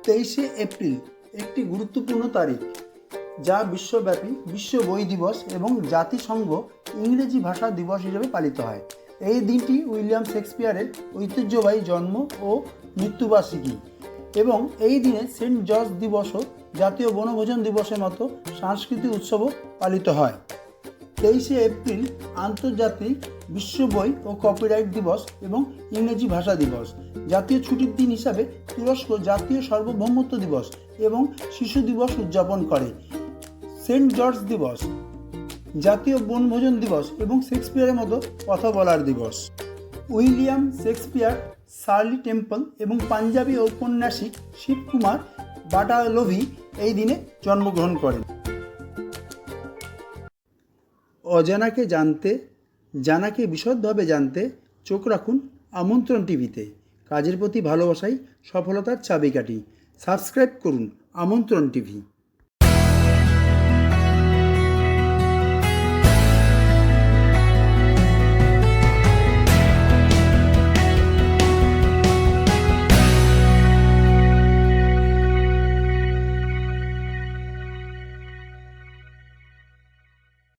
23শে April একটি গুরুত্বপূর্ণ তারিখ, যা বিশ্বব্যাপী বিশ্ব বই দিবস এবং জাতিসংঘ ইংরেজি ভাষা দিবস হিসেবে পালিত হয়। এই দিনটি উইলিয়াম শেক্সপিয়ারের ঐতিহ্যবাহী জন্ম ও মৃত্যুবার্ষিকী এবং এই দিনে সেন্ট জর্জ দিবসও জাতীয় বনভোজন দিবসের মতো সাংস্কৃতিক উৎসবও পালিত হয়। 23শে এপ্রিল আন্তর্জাতিক বিশ্ব বই ও কপিরাইট দিবস এবং ইংরেজি ভাষা দিবস। জাতীয় ছুটির দিন হিসাবে তুরস্ক জাতীয় সার্বভৌমত্ব দিবস এবং শিশু দিবস উদযাপন করে। সেন্ট জর্জ দিবস, জাতীয় বনভোজন দিবস এবং শেক্সপিয়ারের মতো কথা বলার দিবস। উইলিয়াম শেক্সপিয়ার, শার্লি টেম্পল এবং পাঞ্জাবি ঔপন্যাসিক শিবকুমার বাটালভি এই দিনে জন্মগ্রহণ করেন। অজানাকে জানতে, জানাকে বিশদভাবে জানতে চোখ রাখুন আমন্ত্রণ টিভিতে। কাজের প্রতি ভালোবাসাই সফলতার চাবিকাঠি। সাবস্ক্রাইব করুন আমন্ত্রণ টিভি।